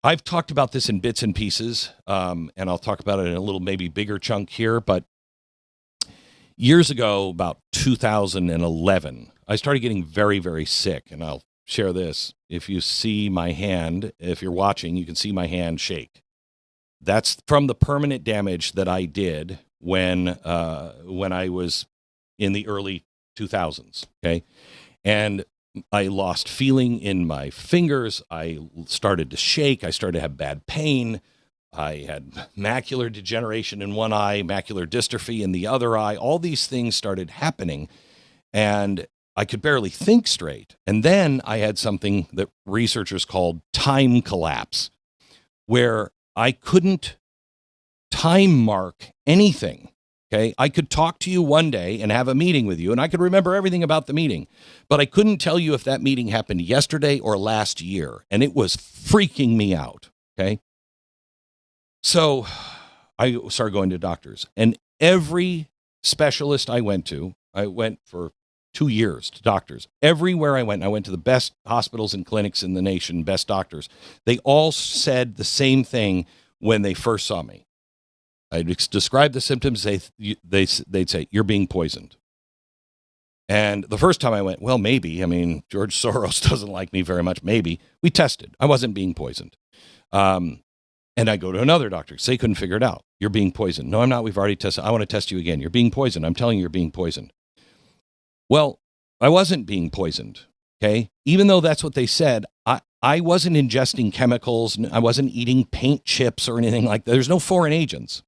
I've talked about this in bits and pieces, and I'll talk about it in a little maybe bigger chunk here. But years ago, about 2011, I started getting very, very sick. And I'll share this. If you see my hand, if you're watching, you can see my hand shake. That's from the permanent damage that I did when I was in the early 2000s. Okay, and I lost feeling in my fingers. I started to shake. I started to have bad pain. I had macular degeneration in one eye, macular dystrophy in the other eye. All these things started happening, and I could barely think straight. And then I had something that researchers called time collapse, where I couldn't time mark anything. Okay, I could talk to you one day and have a meeting with you, and I could remember everything about the meeting, but I couldn't tell you if that meeting happened yesterday or last year, and it was freaking me out. Okay, so I started going to doctors, and every specialist I went for 2 years to doctors. Everywhere I went to the best hospitals and clinics in the nation, best doctors. They all said the same thing when they first saw me. I'd describe the symptoms. They'd say, "You're being poisoned." And the first time I went, well, maybe. I mean, George Soros doesn't like me very much. Maybe. We tested. I wasn't being poisoned. And I go to another doctor because they couldn't figure it out. "You're being poisoned." "No, I'm not. We've already tested. I want to test you again. You're being poisoned. I'm telling you, you're being poisoned." Well, I wasn't being poisoned. Okay. Even though that's what they said, I wasn't ingesting chemicals. I wasn't eating paint chips or anything like that. There's no foreign agents.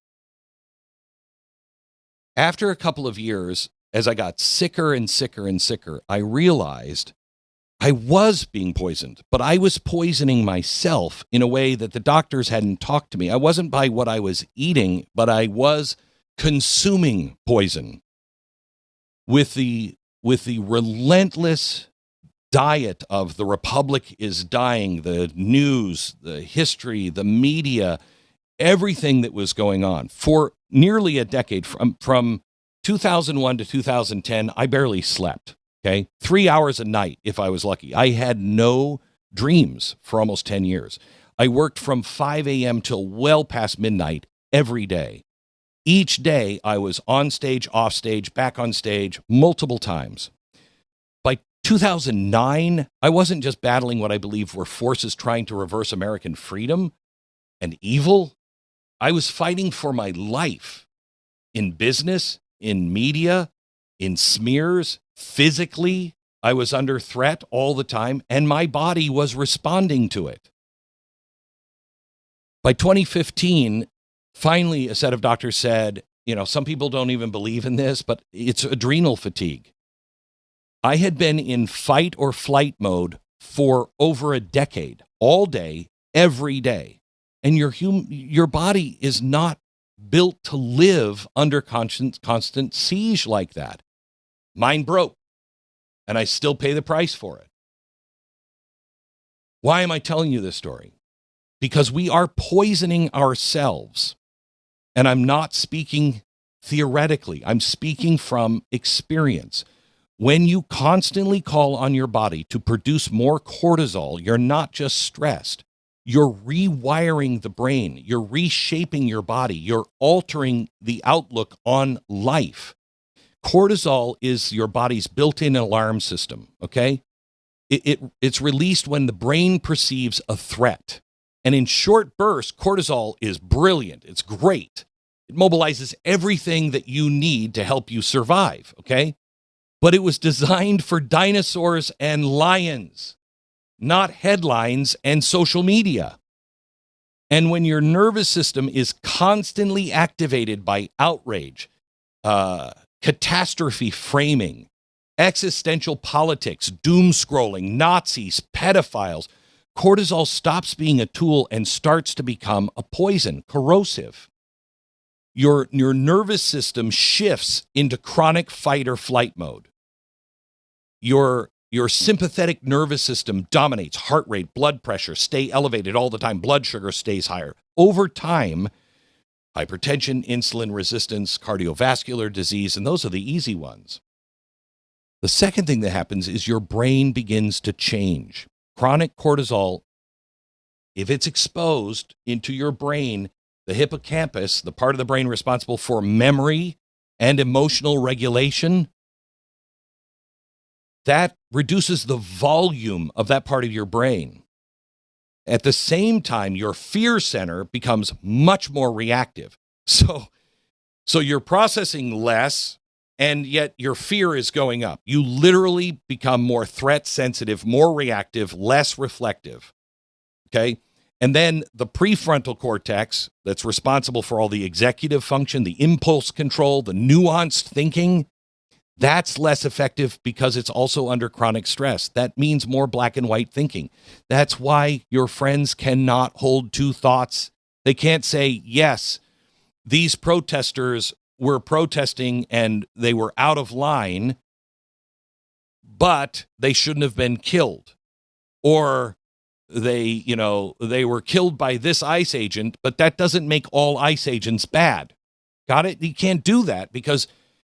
After a couple of years, as I got sicker and sicker and sicker, I realized I was being poisoned, but I was poisoning myself in a way that the doctors hadn't talked to me. I wasn't by what I was eating, but I was consuming poison with the relentless diet of the republic is dying, the news, the history, the media, everything that was going on for nearly a decade. From 2001 to 2010, I barely slept. Okay, 3 hours a night if I was lucky. I had no dreams for almost 10 years. I worked from 5 a.m. till well past midnight every day. Each day I was on stage, off stage, back on stage multiple times. By 2009, I wasn't just battling what I believe were forces trying to reverse American freedom and evil. I was fighting for my life in business, in media, in smears. Physically, I was under threat all the time, and my body was responding to it. By 2015, finally, a set of doctors said, some people don't even believe in this, but it's adrenal fatigue. I had been in fight or flight mode for over a decade, all day, every day. And your body is not built to live under constant siege like that. Mine broke, and I still pay the price for it. Why am I telling you this story? Because we are poisoning ourselves. And I'm not speaking theoretically. I'm speaking from experience. When you constantly call on your body to produce more cortisol, you're not just stressed. You're rewiring the brain. You're reshaping your body. You're altering the outlook on life. Cortisol is your body's built-in alarm system, okay? It's released when the brain perceives a threat. And in short bursts, cortisol is brilliant. It's great. It mobilizes everything that you need to help you survive, okay? But it was designed for dinosaurs and lions, not headlines and social media. And when your nervous system is constantly activated by outrage, catastrophe framing, existential politics, doom scrolling, Nazis, pedophiles, cortisol stops being a tool and starts to become a poison, corrosive. Your nervous system shifts into chronic fight or flight mode. Your sympathetic nervous system dominates. Heart rate, blood pressure stay elevated all the time. Blood sugar stays higher. Over time, hypertension, insulin resistance, cardiovascular disease, and those are the easy ones. The second thing that happens is your brain begins to change. Chronic cortisol if it's exposed into your brain, the hippocampus, the part of the brain responsible for memory and emotional regulation, that reduces the volume of that part of your brain. At the same time, your fear center becomes much more reactive. So you're processing less, and yet your fear is going up. You literally become more threat sensitive, more reactive, less reflective. Okay? And then the prefrontal cortex, that's responsible for all the executive function, the impulse control, the nuanced thinking, that's less effective because it's also under chronic stress. That means more black and white thinking. That's why your friends cannot hold two thoughts. They can't say, yes, these protesters were protesting and they were out of line, but they shouldn't have been killed. Or they were killed by this ICE agent, but that doesn't make all ICE agents bad. Got it? You can't do that because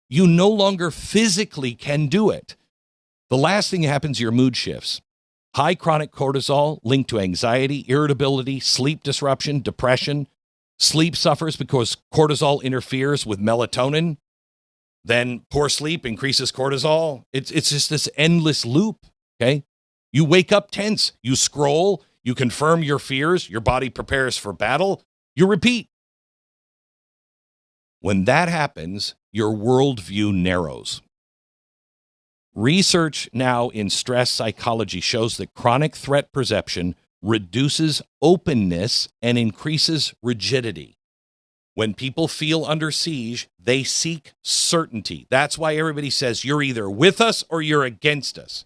you no longer physically can do it. The last thing that happens, your mood shifts. High chronic cortisol linked to anxiety, irritability, sleep disruption, depression. Sleep suffers because cortisol interferes with melatonin. Then poor sleep increases cortisol. It's just this endless loop, okay? You wake up tense. You scroll. You confirm your fears. Your body prepares for battle. You repeat. When that happens, your worldview narrows. Research now in stress psychology shows that chronic threat perception reduces openness and increases rigidity. When people feel under siege, they seek certainty. That's why everybody says you're either with us or you're against us.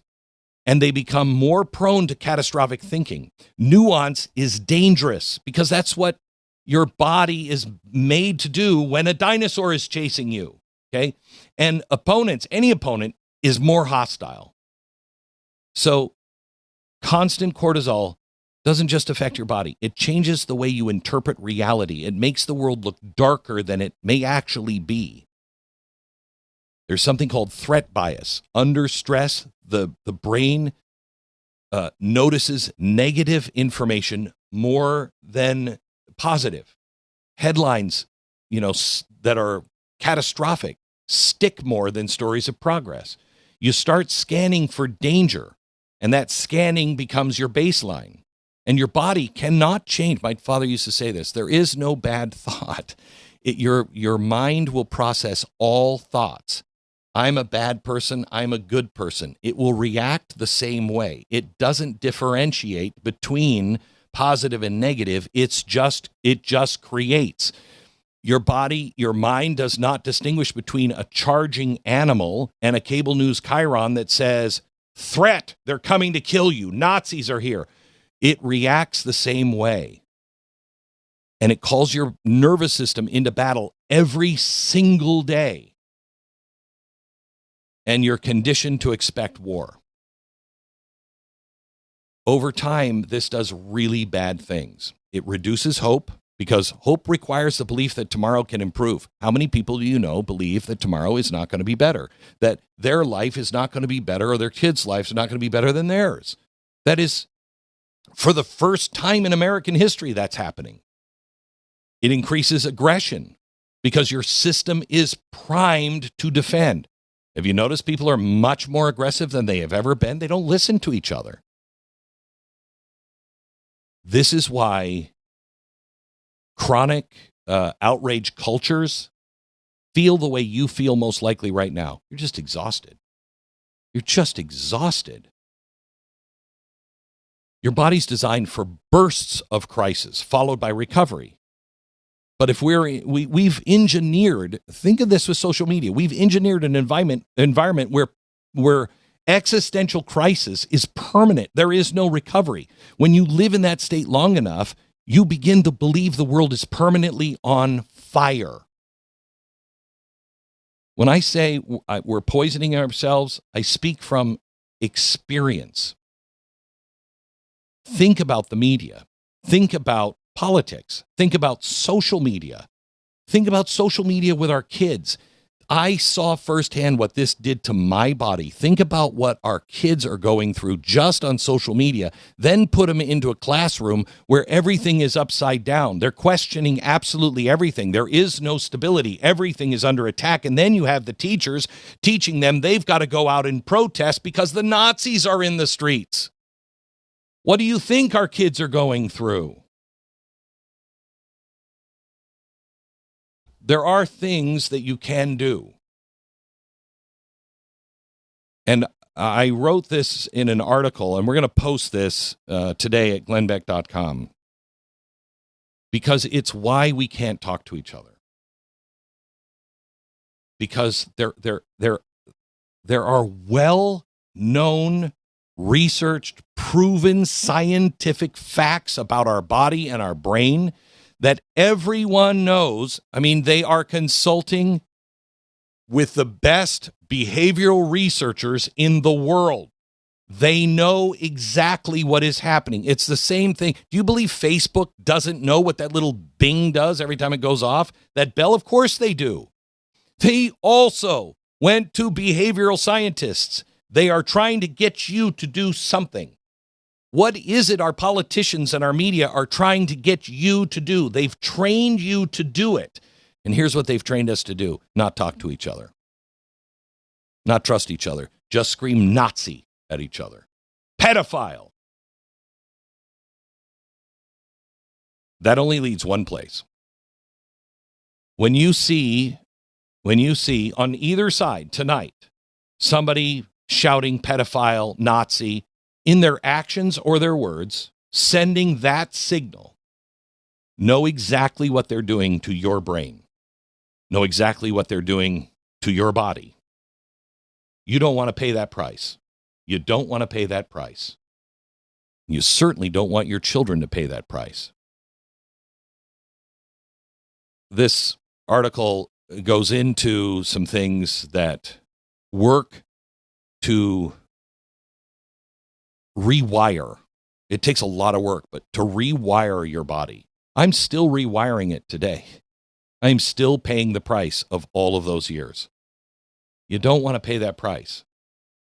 And they become more prone to catastrophic thinking. Nuance is dangerous because that's what your body is made to do when a dinosaur is chasing you, okay? And any opponent is more hostile. So constant cortisol doesn't just affect your body. It changes the way you interpret reality. It makes the world look darker than it may actually be. There's something called threat bias. Under stress, the brain notices negative information more than positive. Headlines, that are catastrophic stick more than stories of progress. You start scanning for danger, and that scanning becomes your baseline. And your body cannot change. My father used to say this, there is no bad thought. Your mind will process all thoughts. I'm a bad person, I'm a good person. It will react the same way. It doesn't differentiate between positive and negative. It just creates. Your mind does not distinguish between a charging animal and a cable news chyron that says, threat, they're coming to kill you, Nazis are here. It reacts the same way. And it calls your nervous system into battle every single day. And you're conditioned to expect war. Over time, this does really bad things. It reduces hope because hope requires the belief that tomorrow can improve. How many people do you know believe that tomorrow is not going to be better, that their life is not going to be better or their kids' lives are not going to be better than theirs? That is, for the first time in American history, that's happening. It increases aggression because your system is primed to defend. Have you noticed people are much more aggressive than they have ever been? They don't listen to each other. This is why chronic outrage cultures feel the way you feel most likely right now. You're just exhausted. You're just exhausted. Your body's designed for bursts of crisis followed by recovery. But if we've engineered, think of this with social media, we've engineered an environment where existential crisis is permanent. There is no recovery. When you live in that state long enough, you begin to believe the world is permanently on fire. When I say we're poisoning ourselves, I speak from experience. Think about the media. Think about politics. Think about social media. Think about social media with our kids. I saw firsthand what this did to my body. Think about what our kids are going through just on social media. Then put them into a classroom where everything is upside down. They're questioning absolutely everything. There is no stability. Everything is under attack. And then you have the teachers teaching them they've got to go out and protest because the Nazis are in the streets. What do you think our kids are going through? There are things that you can do. And I wrote this in an article, and we're going to post this today at glennbeck.com because it's why we can't talk to each other. Because there are well-known, researched, proven scientific facts about our body and our brain that everyone knows. I mean, they are consulting with the best behavioral researchers in the world. They know exactly what is happening. It's the same thing. Do you believe Facebook doesn't know what that little bing does every time it goes off? That bell? Of course they do. They also went to behavioral scientists. They are trying to get you to do something. What is it our politicians and our media are trying to get you to do? They've trained you to do it. And here's what they've trained us to do: not talk to each other, not trust each other, just scream Nazi at each other, pedophile. That only leads one place. When you see on either side tonight somebody shouting pedophile, Nazi, in their actions or their words, sending that signal, know exactly what they're doing to your brain. Know exactly what they're doing to your body. You don't want to pay that price. You don't want to pay that price. You certainly don't want your children to pay that price. This article goes into some things that work to rewire. It takes a lot of work, but to rewire your body. I'm still rewiring it today. I'm still paying the price of all of those years. You don't want to pay that price.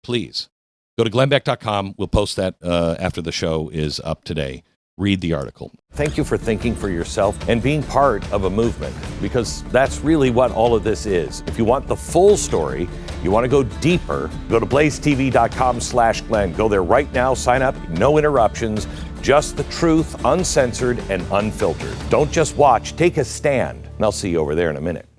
Please go to glennbeck.com. We'll post that after the show is up today. Read the article. Thank you for thinking for yourself and being part of a movement, because that's really what all of this is. If you want the full story, you want to go deeper, go to blazetv.com/Glenn. Go there right now, sign up, no interruptions, just the truth, uncensored and unfiltered. Don't just watch, take a stand. And I'll see you over there in a minute.